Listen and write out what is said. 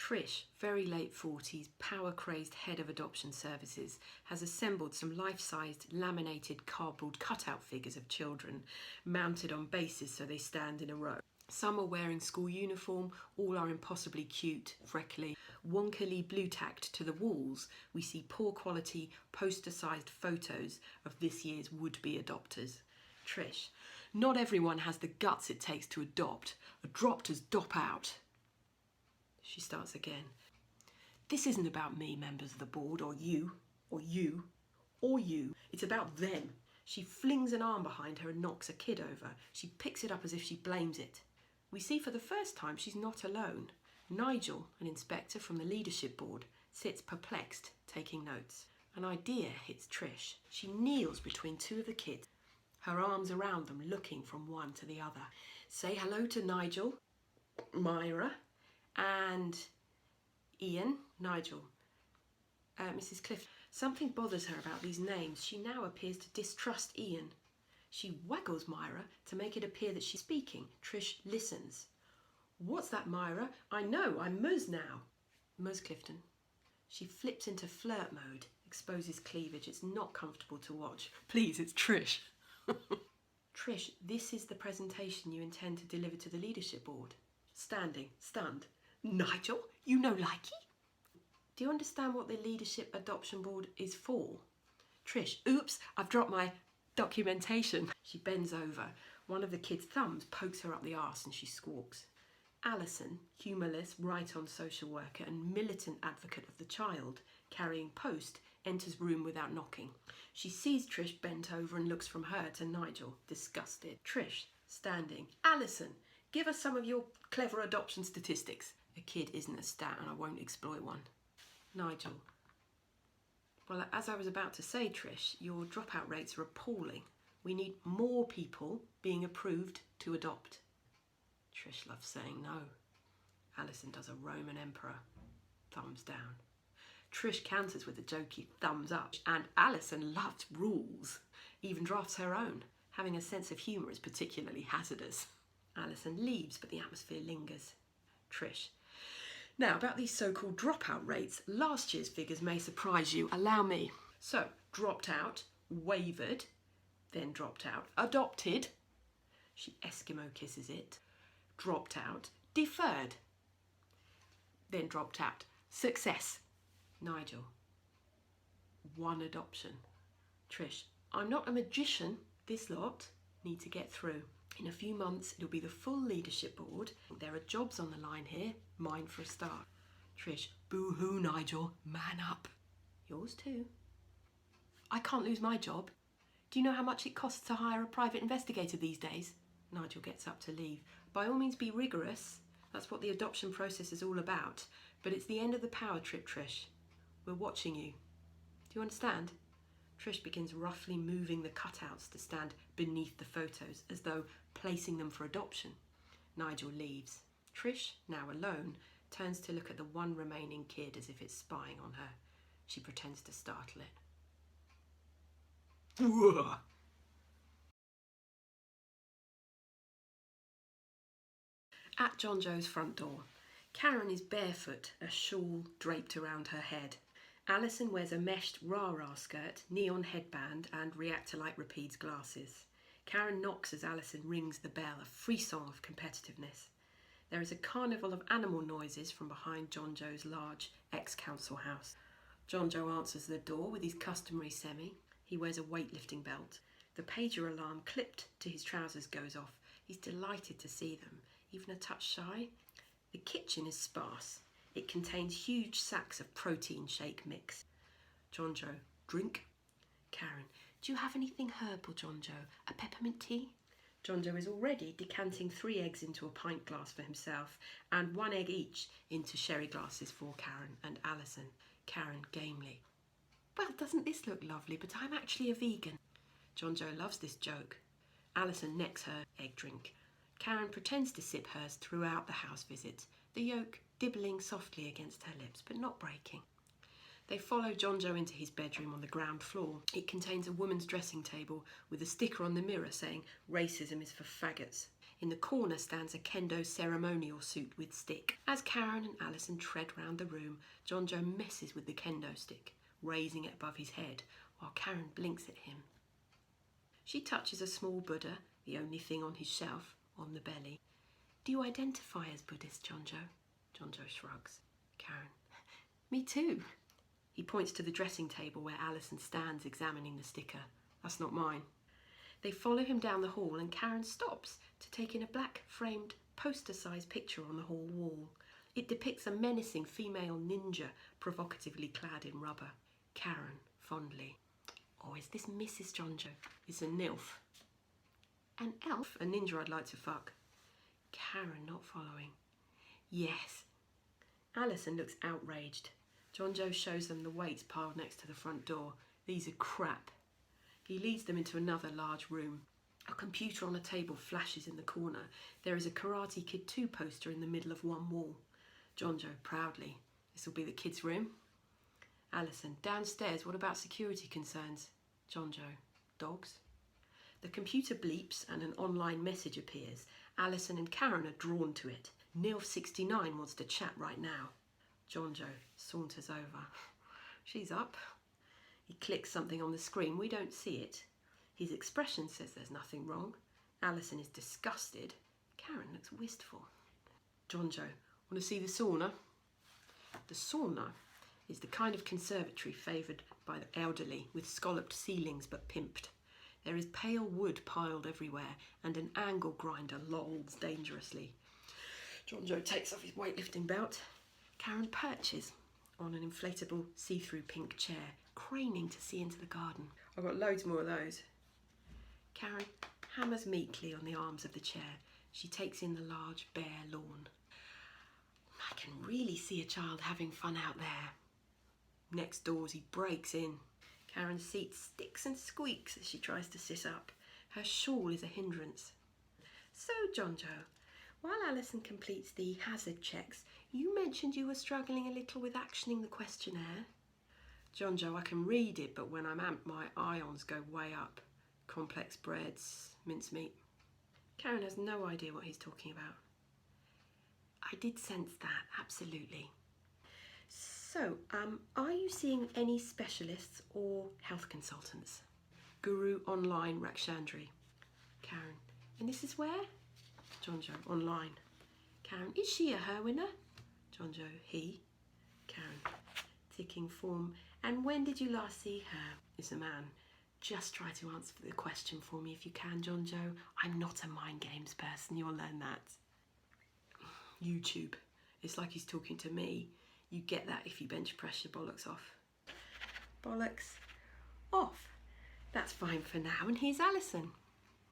Trish, very late 40s, power-crazed head of adoption services, has assembled some life-sized laminated cardboard cutout figures of children mounted on bases so they stand in a row. Some are wearing school uniform, all are impossibly cute, freckly. Wonkily blue-tacked to the walls, we see poor quality, poster-sized photos of this year's would-be adopters. Trish, not everyone has the guts it takes to adopt. Adopters dop out. She starts again. This isn't about me, members of the board, or you, or you, or you. It's about them. She flings an arm behind her and knocks a kid over. She picks it up as if she blames it. We see for the first time she's not alone. Nigel, an inspector from the leadership board, sits perplexed, taking notes. An idea hits Trish. She kneels between two of the kids, her arms around them, looking from one to the other. Say hello to Nigel, Myra, and Ian, Nigel, Mrs. Cliff. Something bothers her about these names. She now appears to distrust Ian. She waggles Myra to make it appear that she's speaking. Trish listens. What's that, Myra? I know, I'm Ms now. Ms Clifton. She flips into flirt mode, exposes cleavage. It's not comfortable to watch. Please, it's Trish. Trish, this is the presentation you intend to deliver to the leadership board. Standing, stunned. Nigel, you know likey? Do you understand what the leadership adoption board is for? Trish, oops, I've dropped my documentation. She bends over. One of the kids' thumbs pokes her up the arse and she squawks. Alison, humourless, right-on social worker and militant advocate of the child, carrying post, enters room without knocking. She sees Trish bent over and looks from her to Nigel, disgusted. Trish, standing. Alison, give us some of your clever adoption statistics. A kid isn't a stat and I won't exploit one. Nigel. Well, as I was about to say, Trish, your dropout rates are appalling. We need more people being approved to adopt. Trish loves saying no. Alison does a Roman emperor. Thumbs down. Trish counters with a jokey thumbs up. And Alison loves rules. Even drafts her own. Having a sense of humour is particularly hazardous. Alison leaves, but the atmosphere lingers. Trish. Now, about these so-called dropout rates, last year's figures may surprise you. Allow me. So, dropped out, wavered, then dropped out, adopted, she Eskimo kisses it, dropped out, deferred, then dropped out, success. Nigel. One adoption. Trish. I'm not a magician. This lot need to get through. In a few months, it'll be the full leadership board. There are jobs on the line here. Mine for a start. Trish. Boo-hoo, Nigel. Man up. Yours too. I can't lose my job. Do you know how much it costs to hire a private investigator these days? Nigel gets up to leave. By all means, be rigorous. That's what the adoption process is all about. But it's the end of the power trip, Trish. We're watching you. Do you understand? Trish begins roughly moving the cutouts to stand beneath the photos, as though placing them for adoption. Nigel leaves. Trish, now alone, turns to look at the one remaining kid as if it's spying on her. She pretends to startle it. Whoa. At John Joe's front door, Karen is barefoot, a shawl draped around her head. Alison wears a meshed rah-rah skirt, neon headband and reactor-light Rapides glasses. Karen knocks as Alison rings the bell, a frisson of competitiveness. There is a carnival of animal noises from behind John Joe's large ex-council house. John Joe answers the door with his customary semi. He wears a weightlifting belt. The pager alarm clipped to his trousers goes off. He's delighted to see them, even a touch shy. The kitchen is sparse. It contains huge sacks of protein shake mix. John Joe, drink? Karen, do you have anything herbal, John Joe? A peppermint tea? John Joe is already decanting 3 eggs into a pint glass for himself and 1 egg each into sherry glasses for Karen and Alison. Karen gamely. Well, doesn't this look lovely, but I'm actually a vegan. John Joe loves this joke. Alison necks her egg drink. Karen pretends to sip hers throughout the house visit, the yolk dibbling softly against her lips, but not breaking. They follow John Joe into his bedroom on the ground floor. It contains a woman's dressing table with a sticker on the mirror saying, "Racism is for faggots." In the corner stands a kendo ceremonial suit with stick. As Karen and Alison tread round the room, John Joe messes with the kendo stick, raising it above his head, while Karen blinks at him. She touches a small Buddha, the only thing on his shelf, on the belly. Do you identify as Buddhist, John Joe? John Joe shrugs. Karen, me too. He points to the dressing table where Alison stands examining the sticker. That's not mine. They follow him down the hall and Karen stops to take in a black framed poster-sized picture on the hall wall. It depicts a menacing female ninja provocatively clad in rubber. Karen, fondly. Oh, is this Mrs. John Joe? It's a nilf. An elf? A ninja I'd like to fuck. Karen not following. Yes. Alison looks outraged. John Joe shows them the weights piled next to the front door. These are crap. He leads them into another large room. A computer on a table flashes in the corner. There is a Karate Kid 2 poster in the middle of one wall. John Joe proudly. This will be the kids' room. Alison, downstairs, what about security concerns? John Joe, dogs? The computer bleeps and an online message appears. Alison and Karen are drawn to it. Nilf69 wants to chat right now. John Joe saunters over. She's up. He clicks something on the screen. We don't see it. His expression says there's nothing wrong. Alison is disgusted. Karen looks wistful. John Joe, want to see the sauna? The sauna is the kind of conservatory favoured by the elderly, with scalloped ceilings but pimped. There is pale wood piled everywhere, and an angle grinder lolls dangerously. John Joe takes off his weightlifting belt. Karen perches on an inflatable see-through pink chair, craning to see into the garden. I've got loads more of those. Karen hammers meekly on the arms of the chair. She takes in the large, bare lawn. I can really see a child having fun out there. Next doors, he breaks in. Karen's seat sticks and squeaks as she tries to sit up. Her shawl is a hindrance. So, John Joe, while Alison completes the hazard checks, you mentioned you were struggling a little with actioning the questionnaire. John Joe, I can read it, but when I'm amped, my ions go way up. Complex breads, mincemeat. Karen has no idea what he's talking about. I did sense that, absolutely. So, are you seeing any specialists or health consultants? Guru Online Rakshandri. Karen, and this is where? John Joe, online. Karen, is she a her winner? John Joe, he. Karen, ticking form. And when did you last see her? It's a man. Just try to answer the question for me if you can, John Joe. I'm not a mind games person, you'll learn that. YouTube. It's like he's talking to me. You get that if you bench press your bollocks off. Bollocks off. That's fine for now. And here's Alison.